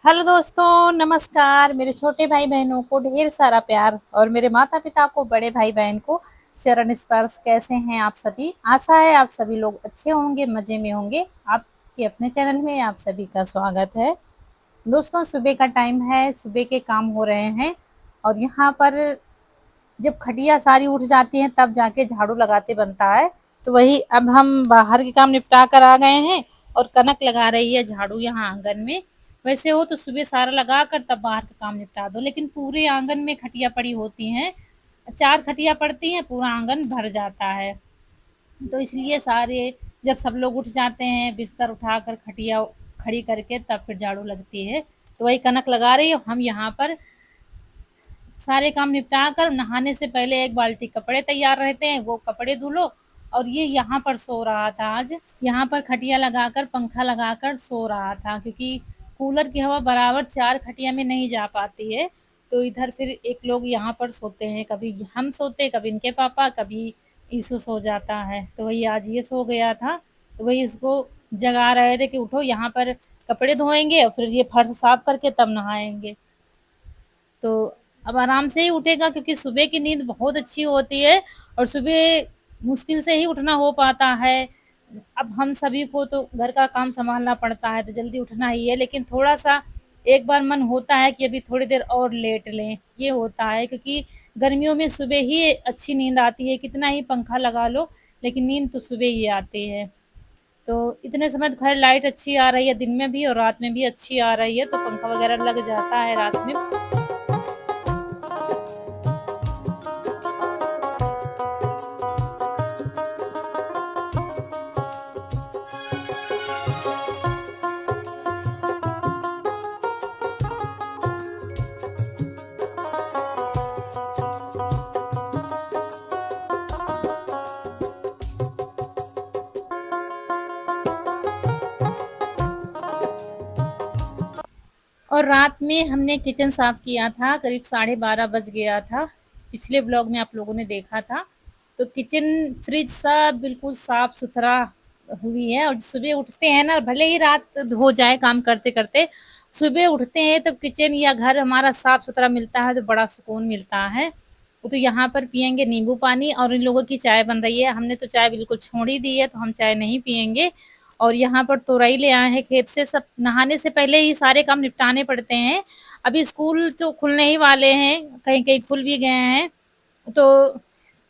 Hello दोस्तों, नमस्कार। मेरे छोटे भाई बहनों को ढेर सारा प्यार और मेरे माता पिता को, बड़े भाई बहन को चरण स्पर्श। कैसे हैं आप सभी? आशा है आप सभी लोग अच्छे होंगे, मजे में होंगे। आपके अपने चैनल में आप सभी का स्वागत है। दोस्तों, सुबह का टाइम है, सुबह के काम हो रहे हैं और यहाँ पर जब खटिया सारी उठ जाती हैं तब जाके झाड़ू लगाते बनता है। तो वही अब हम बाहर के काम निपटा कर आ गए हैं और कनक लगा रही है झाड़ू यहाँ आंगन में। वैसे हो तो सुबह सारा लगा कर तब बाहर का काम निपटा दो, लेकिन पूरे आंगन में खटिया पड़ी होती हैं। 4 खटिया पड़ती हैं, पूरा आंगन भर जाता है। तो इसलिए सारे जब सब लोग उठ जाते हैं, बिस्तर उठाकर खटिया खड़ी करके तब फिर झाड़ू लगती है। तो वही कनक लगा रही हूँ। हम यहाँ पर सारे काम निपटा कर नहाने से पहले एक बाल्टी कपड़े तैयार रहते हैं, वो कपड़े धुल लो। और ये यहाँ पर सो रहा था आज, यहाँ पर खटिया लगाकर पंखा लगाकर सो रहा था, क्योंकि कूलर की हवा बराबर 4 खटिया में नहीं जा पाती है। तो इधर फिर एक लोग यहाँ पर सोते हैं, कभी हम सोते, कभी इनके पापा, कभी ईसु सो जाता है। तो वही आज ये सो गया था, तो वही इसको जगा रहे थे कि उठो, यहाँ पर कपड़े धोएंगे और फिर ये फर्श साफ करके तब नहाएंगे। तो अब आराम से ही उठेगा, क्योंकि सुबह की नींद बहुत अच्छी होती है और सुबह मुश्किल से ही उठना हो पाता है। अब हम सभी को तो घर का काम संभालना पड़ता है, तो जल्दी उठना ही है, लेकिन थोड़ा-सा एक बार मन होता है कि अभी थोड़ी देर और लेट लें, ये होता है, क्योंकि गर्मियों में सुबह ही अच्छी नींद आती है, कितना ही पंखा लगा लो, लेकिन नींद तो सुबह ही आती है। तो इतने समय तो खैर लाइट अच्छी आ रही है, दिन में भी और रात में भी अच्छी आ रही है, तो पंखा वगैरह लग जाता है रात में। और रात में हमने किचन साफ किया था, करीब 12:30 बज गया था। पिछले व्लॉग में आप लोगों ने देखा था। तो किचन फ्रिज सब बिल्कुल साफ सुथरा हुई है। और सुबह उठते हैं ना, भले ही रात हो जाए काम करते करते, सुबह उठते हैं तब किचन या घर हमारा साफ सुथरा मिलता है तो बड़ा सुकून मिलता है। तो यहाँ पर पियेंगे नींबू पानी और इन लोगों की चाय बन रही है। हमने तो चाय बिल्कुल छोड़ ही दी है, तो हम चाय नहीं पियेंगे। और यहाँ पर तोरई ले आए हैं खेत से। सब नहाने से पहले ही सारे काम निपटाने पड़ते हैं। अभी स्कूल तो खुलने ही वाले हैं, कहीं कहीं खुल भी गए हैं, तो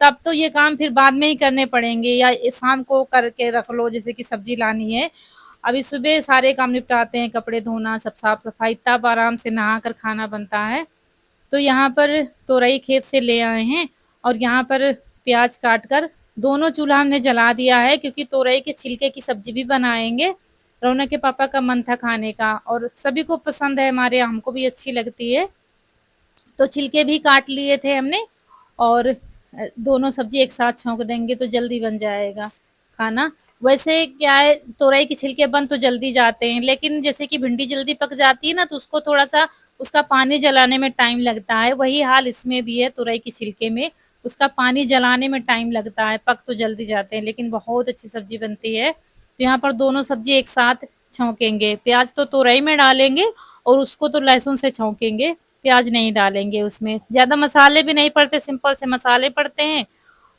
तब तो ये काम फिर बाद में ही करने पड़ेंगे, या शाम को करके रख लो, जैसे कि सब्जी लानी है। अभी सुबह सारे काम निपटाते हैं, कपड़े धोना, सब साफ सफाई, तब आराम से नहा कर खाना बनता है। तो यहाँ पर तोरई खेत से ले आए हैं और यहाँ पर प्याज काट कर दोनों चूल्हा हमने जला दिया है, क्योंकि तोरई के छिलके की सब्जी भी बनाएंगे। रौनक के पापा का मन था खाने का और सभी को पसंद है, हमारे हमको भी अच्छी लगती है। तो छिलके भी काट लिए थे हमने और दोनों सब्जी एक साथ छौंक देंगे तो जल्दी बन जाएगा खाना। वैसे क्या है, तोरई के छिलके बन तो जल्दी जाते हैं, लेकिन जैसे कि भिंडी जल्दी पक जाती है ना, तो उसको थोड़ा-सा उसका पानी जलाने में टाइम लगता है। वही हाल इसमें भी है, तुरई के छिलके में उसका पानी जलाने में टाइम लगता है, पक तो जल्दी जाते हैं, लेकिन बहुत अच्छी सब्जी बनती है। तो यहाँ पर दोनों सब्जी एक साथ छौंकेंगे। प्याज तो तुरई में डालेंगे और उसको तो लहसुन से छौंकेंगे, प्याज नहीं डालेंगे उसमें। ज़्यादा मसाले भी नहीं पड़ते, सिंपल से मसाले पड़ते हैं,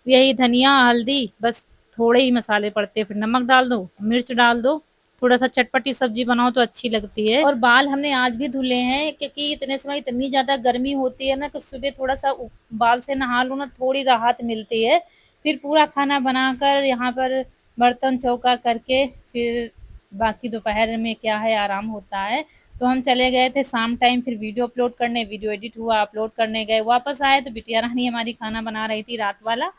यही धनिया, हल्दी, बस थोड़े ही मसाले पड़ते हैं। फिर नमक डाल दो, मिर्च डाल दो, थोड़ा-सा चटपटी सब्जी बनाओ तो अच्छी लगती है। और बाल हमने आज भी धुले हैं, क्योंकि इतने समय इतनी ज़्यादा गर्मी होती है ना, तो सुबह थोड़ा-सा बाल से नहा लो ना, थोड़ी राहत मिलती है। फिर पूरा खाना बनाकर यहाँ पर बर्तन चौका करके फिर बाकी दोपहर में क्या है, आराम होता है। तो हम चले गए थे शाम टाइम फिर वीडियो अपलोड करने, वीडियो एडिट हुआ, अपलोड करने गए। वापस आए तो बिटिया रानी हमारी खाना बना रही थी रात वाला।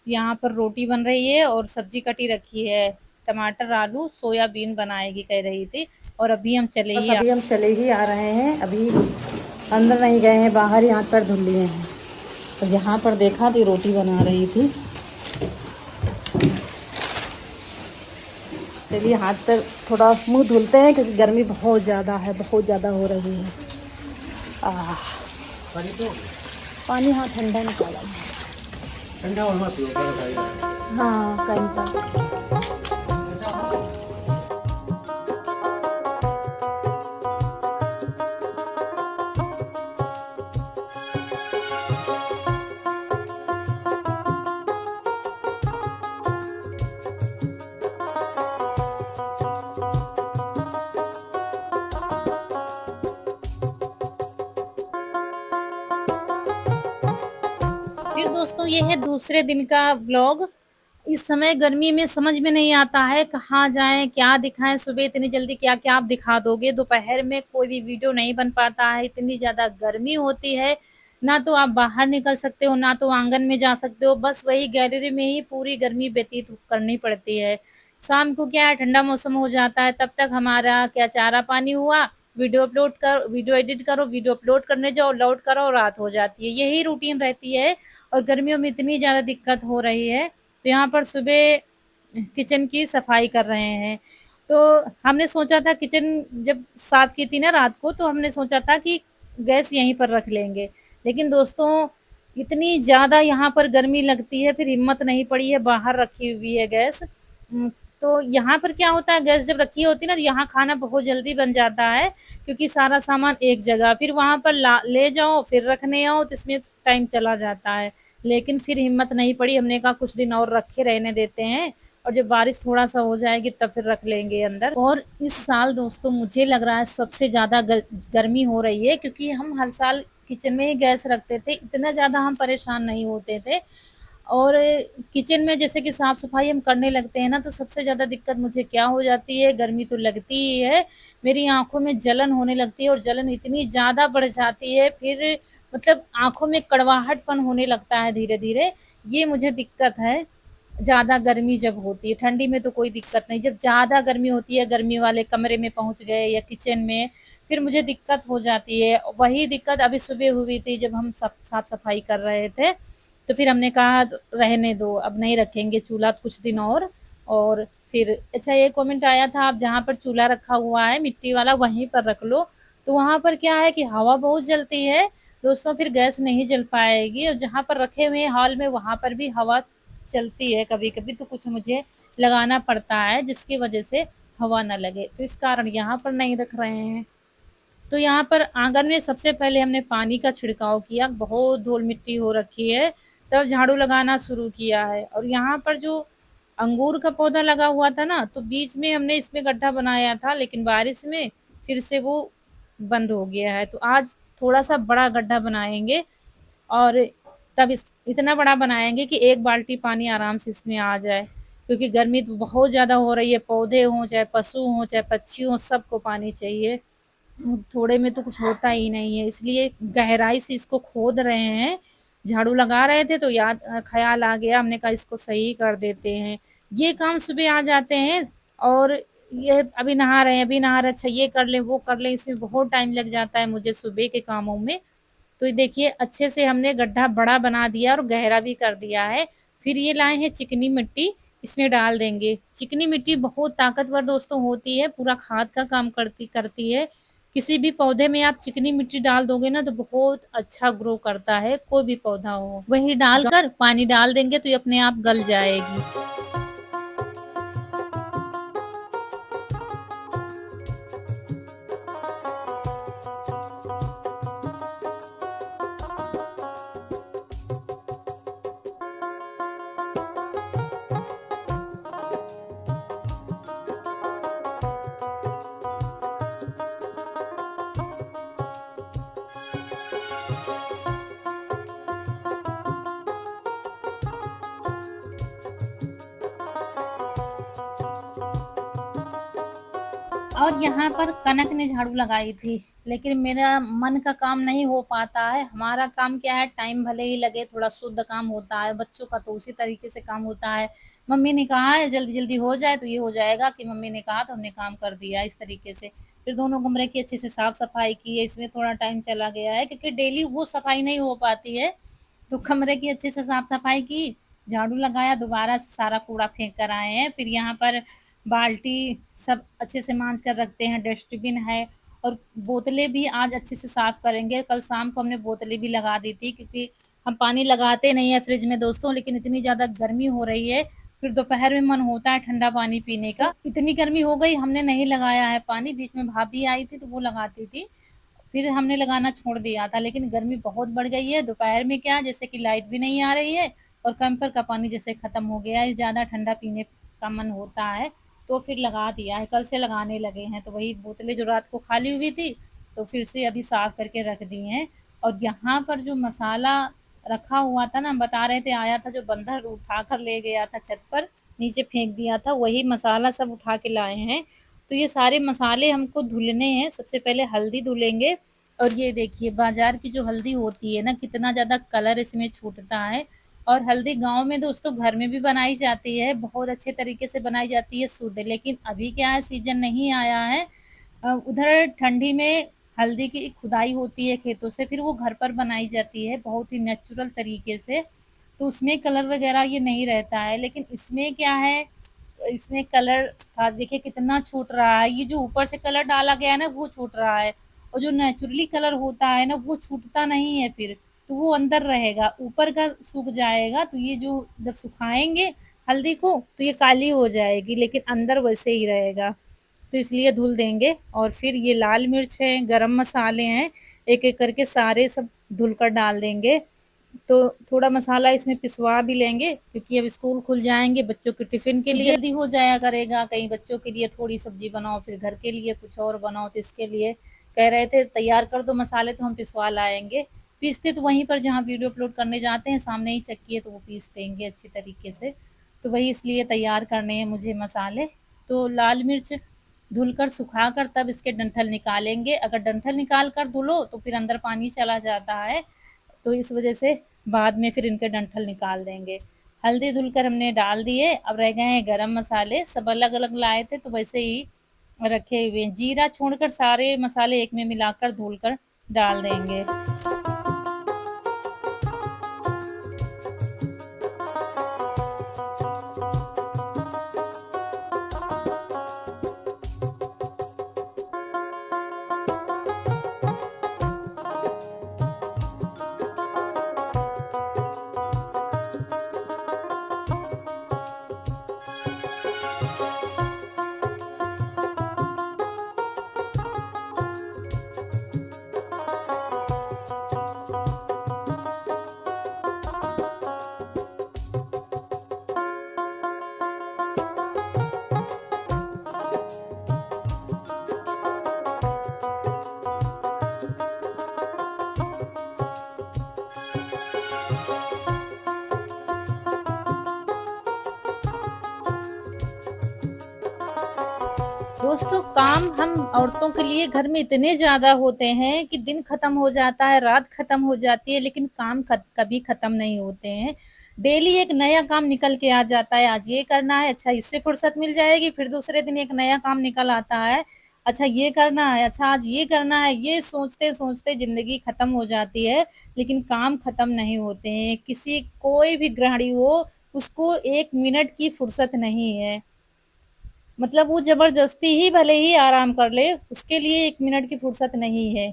यहाँ पर रोटी बन रही है और सब्जी कटी रखी है, टमाटर, आलू, सोयाबीन बनाएगी कह रही थी। और अभी हम चले ही आ रहे हैं। अभी अंदर नहीं गए हैं, बाहर ही हाथ पैर धुल लिए हैं। तो यहाँ पर देखा तो रोटी बना रही थी। चलिए हाथ पैर थोड़ा मुंह धुलते हैं, क्योंकि गर्मी बहुत ज़्यादा है, बहुत ज़्यादा हो रही है। पानी हाँ ठंडा निकाला है। ठंडा और मत पियो, हाँ ठंडा। फिर दोस्तों ये है दूसरे दिन का व्लॉग। इस समय गर्मी में समझ में नहीं आता है कहाँ जाएँ, क्या दिखाएँ, सुबह इतनी जल्दी क्या-क्या आप दिखा दोगे। दोपहर में कोई भी वीडियो नहीं बन पाता है, इतनी ज़्यादा गर्मी होती है, ना तो आप बाहर निकल सकते हो, ना तो आँगन में जा सकते हो, बस वही गैलरी में ही पूरी गर्मी व्यतीत करनी पड़ती है। शाम को क्या है ठंडा मौसम हो जाता है, तब तक हमारा क्या चारा पानी हुआ, वीडियो एडिट करो, वीडियो अपलोड करने जाओ, लौट कर आओ, रात हो जाती है। यही रूटीन रहती है और गर्मियों में इतनी ज़्यादा दिक्कत हो रही है, तो यहाँ पर सुबह किचन की सफाई कर रहे हैं। तो हमने सोचा था किचन जब साफ की थी ना रात को, तो हमने सोचा था कि गैस यहीं पर रख लेंगे। लेकिन दोस्तों इतनी ज़्यादा यहाँ पर गर्मी लगती है, फिर हिम्मत नहीं पड़ी है, बाहर रखी हुई है गैस। तो यहाँ पर क्या होता है गैस जब रखी होती है ना, तो यहाँ खाना बहुत जल्दी बन जाता है, क्योंकि सारा सामान एक जगह, फिर वहाँ पर ला ले जाओ, फिर रखने आओ, तो इसमें टाइम चला जाता है। लेकिन फिर हिम्मत नहीं पड़ी, हमने कहा कुछ दिन और रखे रहने देते हैं और जब बारिश थोड़ा-सा हो जाएगी तब फिर रख लेंगे अंदर। और इस साल दोस्तों मुझे लग रहा है सबसे ज़्यादा गर्मी हो रही है, क्योंकि हम हर साल किचन में ही गैस रखते थे, इतना ज़्यादा हम परेशान नहीं होते थे। और किचन में जैसे कि साफ-सफाई हम करने लगते हैं ना, तो सबसे ज़्यादा दिक्कत मुझे क्या हो जाती है, गर्मी तो लगती ही है, मेरी आँखों में जलन होने लगती है और जलन इतनी ज़्यादा बढ़ जाती है, फिर मतलब आँखों में कड़वाहटपन होने लगता है धीरे-धीरे, ये मुझे दिक्कत है, ज़्यादा गर्मी जब होती है। ठंडी में तो कोई दिक्कत नहीं, जब ज़्यादा गर्मी होती है, गर्मी वाले कमरे में पहुँच गए या किचन में, फिर मुझे दिक्कत हो जाती है। वही दिक्कत अभी सुबह हुई थी जब हम सब साफ-सफाई कर रहे थे, तो फिर हमने कहा रहने दो, अब नहीं रखेंगे चूल्हा कुछ दिन और फिर अच्छा ये कमेंट आया था आप जहाँ पर चूल्हा रखा हुआ है मिट्टी वाला वहीं पर रख लो। तो वहाँ पर क्या है कि हवा बहुत जलती है, दोस्तों फिर गैस नहीं जल पाएगी और जहाँ पर रखे हुए हैं हॉल में वहाँ पर भी हवा चलती है कभी-कभी, तो कुछ मुझे लगाना पड़ता है जिसकी वजह से हवा ना लगे। तो इस कारण यहाँ पर नहीं रख रहे हैं। तो यहाँ पर आँगन में सबसे पहले हमने पानी का छिड़काव किया, बहुत धूल-मिट्टी हो रखी है, तब झाड़ू लगाना शुरू किया है और यहाँ पर जो अंगूर का पौधा लगा हुआ था ना, तो बीच में हमने इसमें गड्ढा बनाया था, लेकिन बारिश में फिर से वो बंद हो गया है। तो आज थोड़ा-सा बड़ा गड्ढा बनाएँगे और तब इस इतना बड़ा बनाएँगे कि 1 बाल्टी पानी आराम से इसमें आ जाए, क्योंकि गर्मी तो बहुत ज़्यादा हो रही है, पौधे हों, चाहे पशु हों, चाहे पक्षी हों, सबको पानी चाहिए। थोड़े में तो कुछ होता ही नहीं है, इसलिए गहराई से इसको खोद रहे हैं। झाड़ू लगा रहे थे तो ख़्याल आ गया, हमने कहा इसको सही कर देते हैं। ये काम सुबह आ जाते हैं और ये अभी नहा रहे हैं, अभी नहा रहे हैं, अच्छा ये कर लें, वो कर लें, इसमें बहुत टाइम लग जाता है मुझे सुबह के कामों में। तो ये देखिए अच्छे से हमने गड्ढा बड़ा बना दिया और गहरा भी कर दिया है। फिर ये लाए हैं चिकनी मिट्टी, इसमें डाल देंगे। चिकनी मिट्टी बहुत ताकतवर दोस्तों होती है, पूरा खाद का काम करती करती है। किसी भी पौधे में आप चिकनी मिट्टी डाल दोगे ना तो बहुत अच्छा ग्रो करता है, कोई भी पौधा हो। वही डालकर पानी डाल देंगे तो ये अपने आप गल जाएगी। और यहाँ पर कनक ने झाड़ू लगाई थी, लेकिन मेरा मन का काम नहीं हो पाता है। हमारा काम क्या है, टाइम भले ही लगे, थोड़ा शुद्ध काम होता है, बच्चों का तो उसी तरीके से काम होता है। मम्मी ने कहा है जल्दी-जल्दी हो जाए तो ये हो जाएगा कि मम्मी ने कहा तो हमने काम कर दिया इस तरीके से। फिर दोनों कमरे की अच्छे से साफ-सफाई की है, इसमें थोड़ा टाइम चला गया है क्योंकि डेली वो सफाई नहीं हो पाती है। तो कमरे की अच्छे से साफ-सफाई की, झाड़ू लगाया, दोबारा से सारा कूड़ा फेंक कर आए हैं। फिर यहाँ पर बाल्टी सब अच्छे से माँज कर रखते हैं, डस्टबिन है और बोतलें भी आज अच्छे से साफ करेंगे। कल शाम को हमने बोतलें भी लगा दी थी क्योंकि हम पानी लगाते नहीं है फ्रिज में दोस्तों, लेकिन इतनी ज़्यादा गर्मी हो रही है, फिर दोपहर में मन होता है ठंडा पानी पीने का। इतनी गर्मी हो गई हमने नहीं लगाया है पानी, बीच में भाभी आई थी तो वो लगाती थी। फिर हमने लगाना छोड़ दिया था, लेकिन गर्मी बहुत बढ़ गई है। दोपहर में क्या जैसे कि लाइट भी नहीं आ रही है और कैंपर का पानी जैसे खत्म हो गया है, ज़्यादा ठंडा पीने का मन होता है। तो फिर लगा दिया है, कल से लगाने लगे हैं। तो वही बोतलें जो रात को खाली हुई थी, तो फिर से अभी साफ करके रख दी हैं। और यहाँ पर जो मसाला रखा हुआ था ना, हम बता रहे थे, आया था जो बंदर उठा कर ले गया था छत पर, नीचे फेंक दिया था, वही मसाला सब उठा के लाए हैं। तो ये सारे मसाले हमको धुलने हैं। सबसे पहले हल्दी धुलेंगे। और ये देखिए बाजार की जो हल्दी होती है ना, कितना ज़्यादा कलर इसमें छूटता है। और हल्दी गाँव में दोस्तों घर में भी बनाई जाती है, बहुत अच्छे तरीके से बनाई जाती है शुद्ध। लेकिन अभी क्या है, सीज़न नहीं आया है। उधर ठंडी में हल्दी की खुदाई होती है खेतों से, फिर वो घर पर बनाई जाती है बहुत ही नेचुरल तरीके से। तो उसमें कलर वगैरह ये नहीं रहता है। लेकिन इसमें क्या है, इसमें कलर था, देखिए कितना छूट रहा है। ये जो ऊपर से कलर डाला गया है ना, वो छूट रहा है। और जो नेचुरली कलर होता है ना, वो छूटता नहीं है फिर, तो वो अंदर रहेगा, ऊपर का सूख जाएगा। तो ये जो जब सुखाएंगे हल्दी को, तो ये काली हो जाएगी, लेकिन अंदर वैसे ही रहेगा। तो इसलिए धुल देंगे। और फिर ये लाल मिर्च है, गरम मसाले हैं, एक एक करके सारे सब धुल कर डाल देंगे। तो थोड़ा मसाला इसमें पिसवा भी लेंगे, क्योंकि अब स्कूल खुल जाएंगे, बच्चों के टिफिन के लिए जल्दी हो जाया करेगा। कहीं बच्चों के लिए थोड़ी सब्जी बनाओ, फिर घर के लिए कुछ और बनाओ, तो इसके लिए कह रहे थे तैयार कर दो मसाले, तो हम पिसवा लाएंगे। पीसते तो वहीं पर जहाँ वीडियो अपलोड करने जाते हैं, सामने ही चक्की है, तो वो पीस देंगे अच्छी तरीके से। तो वही इसलिए तैयार करने हैं मुझे मसाले। तो लाल मिर्च धुलकर सुखाकर तब इसके डंठल निकालेंगे। अगर डंठल निकाल कर धुलो तो फिर अंदर पानी चला जाता है, तो इस वजह से बाद में फिर इनके डंठल निकाल देंगे। हल्दी धुलकर हमने डाल दिए। अब रह गए हैं गरम मसाले, सब अलग अलग लाए थे तो वैसे ही रखे हुए हैं। जीरा छोड़कर सारे मसाले एक में मिलाकर धुलकर डाल देंगे। दोस्तों, काम हम औरतों के लिए घर में इतने ज़्यादा होते हैं कि दिन खत्म हो जाता है, रात खत्म हो जाती है, लेकिन काम कभी खत्म नहीं होते हैं। डेली एक नया काम निकल के आ जाता है। आज ये करना है, अच्छा इससे फुर्सत मिल जाएगी, फिर दूसरे दिन एक नया काम निकल आता है, अच्छा ये करना है, अच्छा आज ये करना है। ये सोचते सोचते जिंदगी खत्म हो जाती है, लेकिन काम खत्म नहीं होते हैं। किसी कोई भी गृहिणी हो, उसको एक मिनट की फुर्सत नहीं है। मतलब वो ज़बरदस्ती ही भले ही आराम कर ले, उसके लिए 1 मिनट की फुर्सत नहीं है।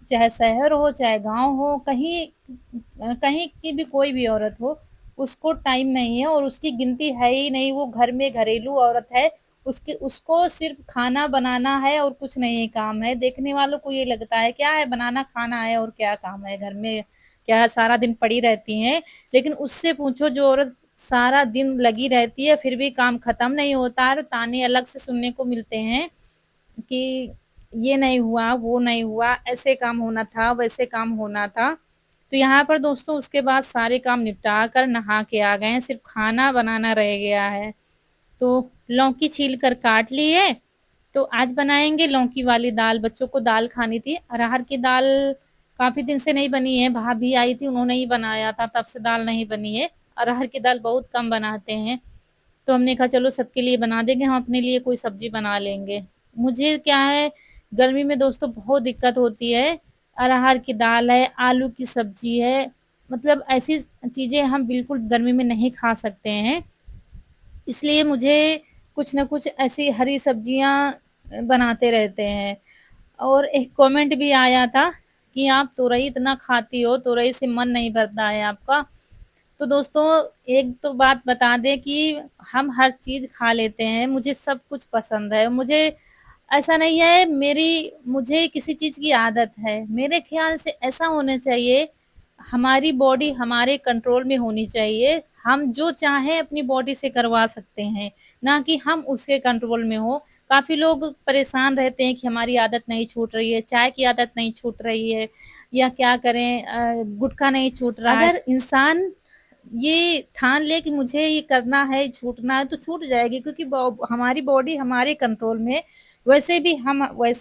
चाहे शहर हो, चाहे गाँव हो, कहीं कहीं की भी कोई भी औरत हो, उसको टाइम नहीं है और उसकी गिनती है ही नहीं। वो घर में घरेलू औरत है, उसको सिर्फ़ खाना बनाना है और कुछ नहीं काम है। देखने वालों को ये लगता है क्या है, बनाना खाना है और क्या काम है घर में, क्या सारा दिन पड़ी रहती हैं। लेकिन उससे पूछो जो औरत सारा दिन लगी रहती है, फिर भी काम खत्म नहीं होता है, और ताने अलग से सुनने को मिलते हैं कि ये नहीं हुआ, वो नहीं हुआ, ऐसे काम होना था, वैसे काम होना था। तो यहाँ पर दोस्तों उसके बाद सारे काम निपटा कर नहा के आ गए हैं, सिर्फ खाना बनाना रह गया है। तो लौकी छील कर काट ली है। तो आज बनाएंगे लौकी वाली दाल। बच्चों को दाल खानी थी, अरहर की दाल काफी दिन से नहीं बनी है, भाभी आई थी उन्होंने ही बनाया था, तब से दाल नहीं बनी है। अरहर की दाल बहुत कम बनाते हैं, तो हमने कहा चलो सबके लिए बना देंगे, हम अपने लिए कोई सब्जी बना लेंगे। मुझे क्या है, गर्मी में दोस्तों बहुत दिक्कत होती है। अरहर की दाल है, आलू की सब्जी है, मतलब ऐसी चीजें हम बिल्कुल गर्मी में नहीं खा सकते हैं। इसलिए मुझे कुछ न कुछ ऐसी हरी सब्जियां बनाते रहते हैं। और एक कमेंट भी आया था कि आप तुरई इतना खाती हो, तुरई से मन नहीं भरता है आपका। तो दोस्तों, एक तो बात बता दें कि हम हर चीज़ खा लेते हैं, मुझे सब कुछ पसंद है। मुझे ऐसा नहीं है मेरी मुझे किसी चीज़ की आदत है। मेरे ख़्याल से ऐसा होना चाहिए, हमारी बॉडी हमारे कंट्रोल में होनी चाहिए। हम जो चाहें अपनी बॉडी से करवा सकते हैं, ना कि हम उसके कंट्रोल में हो। काफ़ी लोग परेशान रहते हैं कि हमारी आदत नहीं छूट रही है, चाय की आदत नहीं छूट रही है या क्या करें, गुटखा नहीं छूट रहा है। अगर इंसान ये ठान ले कि मुझे ये करना है, छूटना है, तो छूट जाएगी, क्योंकि हमारी बॉडी हमारे कंट्रोल में। वैसे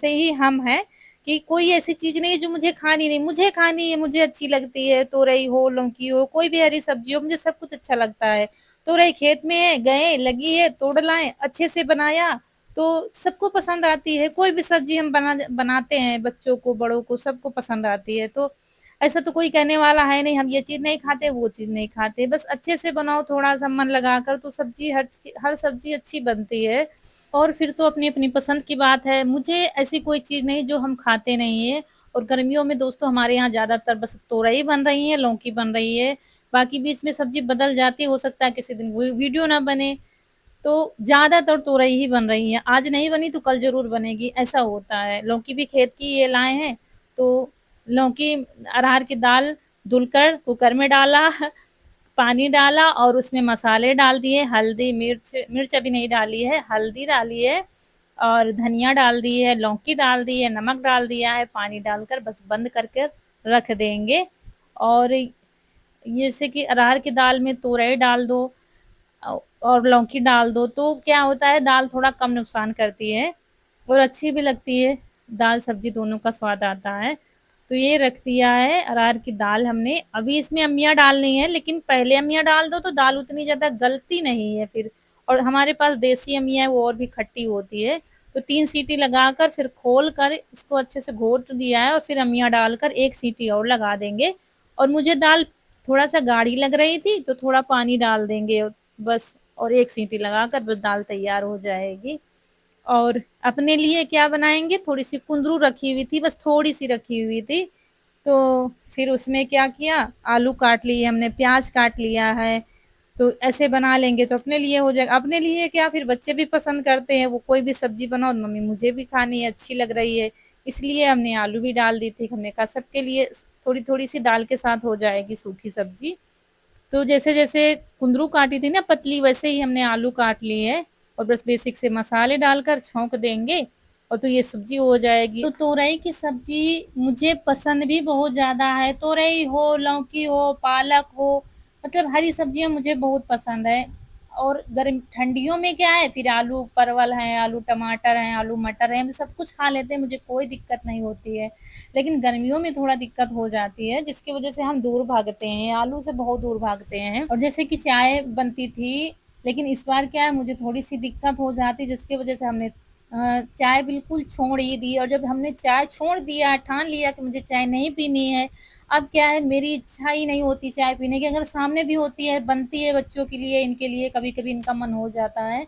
ही हम हैं कि कोई ऐसी चीज नहीं है जो मुझे खानी नहीं, मुझे खानी है, मुझे अच्छी लगती है, तोरई हो, लौकी हो, कोई भी हरी सब्जी हो, मुझे सब कुछ अच्छा लगता है। तोरई खेत में है, गए, लगी है, तोड़ लाए, अच्छे से बनाया, तो सबको पसंद आती है। कोई भी सब्जी हम बनाते हैं, बच्चों को, बड़ों को, सबको पसंद आती है। तो ऐसा तो कोई कहने वाला है नहीं हम ये चीज़ नहीं खाते, वो चीज़ नहीं खाते। बस अच्छे से बनाओ, थोड़ा-सा मन लगाकर, तो सब्ज़ी हर सब्ज़ी अच्छी बनती है। और फिर तो अपनी-अपनी पसंद की बात है। मुझे ऐसी कोई चीज़ नहीं जो हम खाते नहीं हैं। और गर्मियों में दोस्तों हमारे यहाँ ज़्यादातर बस तोरई बन रही है, लौकी बन रही है। बाकी बीच में सब्ज़ी बदल जाती है, हो सकता है किसी दिन वीडियो ना बने। तो ज़्यादातर तोरई ही बन रही है। आज नहीं बनी तो कल ज़रूर बनेगी, ऐसा होता है। लौकी भी खेत की ये लाए हैं, तो लौकी अरहर की दाल धुलकर कुकर में डाला, पानी डाला और उसमें मसाले डाल दिए, हल्दी, मिर्च मिर्च अभी नहीं डाली है, हल्दी डाली है और धनिया डाल दी है, लौकी डाल दी है, नमक डाल दिया है, पानी डालकर बस बंद करके रख देंगे। और जैसे कि अरहर की दाल में तोरई डाल दो और लौकी डाल दो, तो क्या होता है, दाल थोड़ा कम नुकसान करती है और अच्छी भी लगती है। दाल सब्जी दोनों का स्वाद आता है। तो ये रख दिया है अरहर की दाल हमने। अभी इसमें अम्मिया डालनी है, लेकिन पहले अम्मिया डाल दो तो दाल उतनी ज्यादा गलती नहीं है फिर। और हमारे पास देसी अम्मिया है, वो और भी खट्टी होती है। तो 3 सीटी लगाकर फिर खोल कर इसको अच्छे से घोट दिया है और फिर अम्मिया डालकर 1 सीटी और लगा देंगे। और मुझे दाल थोड़ा सा गाढ़ी लग रही थी तो थोड़ा पानी डाल देंगे बस, और 1 सीटी लगाकर बस दाल तैयार हो जाएगी। और अपने लिए क्या बनाएंगे, थोड़ी सी कुंदरू रखी हुई थी, बस थोड़ी सी रखी हुई थी। तो फिर उसमें क्या किया, आलू काट लिए हमने, प्याज काट लिया है। तो ऐसे बना लेंगे तो अपने लिए हो जाएगा। अपने लिए क्या, फिर बच्चे भी पसंद करते हैं, वो कोई भी सब्जी बनाओ, मम्मी मुझे भी खानी है, अच्छी लग रही है, इसलिए हमने आलू भी डाल दी थी। हमने कहा सबके लिए थोड़ी थोड़ी सी दाल के साथ हो जाएगी सूखी सब्जी। तो जैसे जैसे कुंदरू काटी थी ना पतली, वैसे ही हमने आलू काट लिए है और बस बेसिक से मसाले डालकर छौंक देंगे और तो ये सब्जी हो जाएगी। तो तोरई की सब्जी मुझे पसंद भी बहुत ज़्यादा है। तोरई हो, लौकी हो, पालक हो, मतलब हरी सब्जियां मुझे बहुत पसंद है। और गर्म ठंडियों में क्या है, फिर आलू परवल हैं, आलू टमाटर हैं, आलू मटर हैं, हम सब कुछ खा लेते हैं, मुझे कोई दिक्कत नहीं होती है। लेकिन गर्मियों में थोड़ा दिक्कत हो जाती है, जिसकी वजह से हम दूर भागते हैं, आलू से बहुत दूर भागते हैं। और जैसे कि चाय बनती थी, लेकिन इस बार क्या है, मुझे थोड़ी सी दिक्कत हो जाती, जिसकी वजह से हमने चाय बिल्कुल छोड़ ही दी। और जब हमने चाय छोड़ दिया, ठान लिया कि मुझे चाय नहीं पीनी है, अब क्या है, मेरी इच्छा ही नहीं होती चाय पीने की। अगर सामने भी होती है, बनती है बच्चों के लिए, इनके लिए कभी कभी इनका मन हो जाता है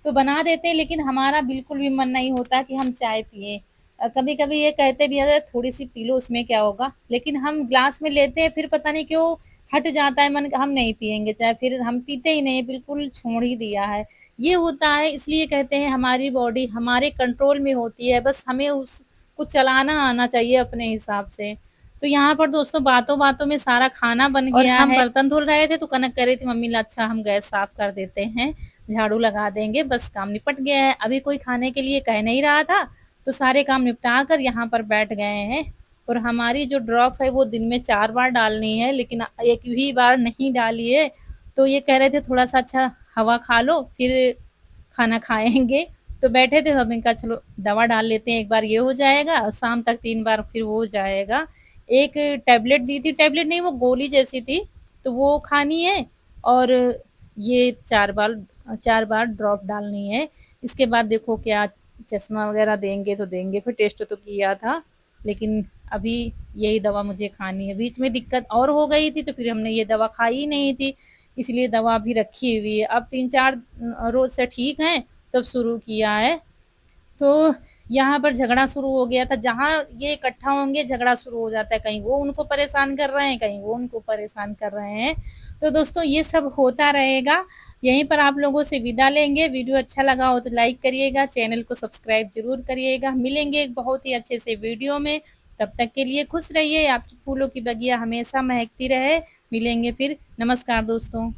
तो बना देते हैं, लेकिन हमारा बिल्कुल भी मन नहीं होता कि हम चाय पिए। कभी कभी ये कहते भी है थोड़ी सी पी लो, उसमें क्या होगा, लेकिन हम ग्लास में लेते हैं, फिर पता नहीं क्यों हट जाता है मन, हम नहीं पियेंगे चाय, फिर हम पीते ही नहीं, बिल्कुल छोड़ ही दिया है। ये होता है, इसलिए कहते हैं हमारी बॉडी हमारे कंट्रोल में होती है, बस हमें उसको चलाना आना चाहिए अपने हिसाब से। तो यहाँ पर दोस्तों बातों बातों में सारा खाना बन गया है। हम बर्तन धुल रहे थे तो कनक कह रही थी मम्मी अच्छा हम गैस साफ कर देते हैं, झाड़ू लगा देंगे, बस काम निपट गया है। अभी कोई खाने के लिए कह नहीं रहा था, तो सारे काम निपटा कर यहाँ पर बैठ गए हैं। और हमारी जो ड्रॉप है वो दिन में 4 बार डालनी है, लेकिन एक भी बार नहीं डाली है। तो ये कह रहे थे थोड़ा सा अच्छा हवा खा लो फिर खाना खाएंगे। तो बैठे थे, हमने कहा चलो दवा डाल लेते हैं, एक बार ये हो जाएगा और शाम तक 3 बार फिर वो हो जाएगा। एक टैबलेट दी थी, टैबलेट नहीं वो गोली जैसी थी, तो वो खानी है। और ये 4 बार ड्रॉप डालनी है। इसके बाद देखो क्या चश्मा वगैरह देंगे तो देंगे, फिर टेस्ट तो किया था, लेकिन अभी यही दवा मुझे खानी है। बीच में दिक्कत और हो गई थी तो फिर हमने ये दवा खाई ही नहीं थी, इसलिए दवा भी रखी हुई है। अब 3-4 रोज से ठीक हैं, तब शुरू किया है। तो यहाँ पर झगड़ा शुरू हो गया था, जहाँ ये इकट्ठा होंगे झगड़ा शुरू हो जाता है, कहीं वो उनको परेशान कर रहे हैं, कहीं वो उनको परेशान कर रहे हैं। तो दोस्तों ये सब होता रहेगा। यहीं पर आप लोगों से विदा लेंगे। वीडियो अच्छा लगा हो तो लाइक करिएगा, चैनल को सब्सक्राइब जरूर करिएगा। मिलेंगे एक बहुत ही अच्छे से वीडियो में, तब तक के लिए खुश रहिए, आपकी फूलों की बगिया हमेशा महकती रहे। मिलेंगे फिर, नमस्कार दोस्तों।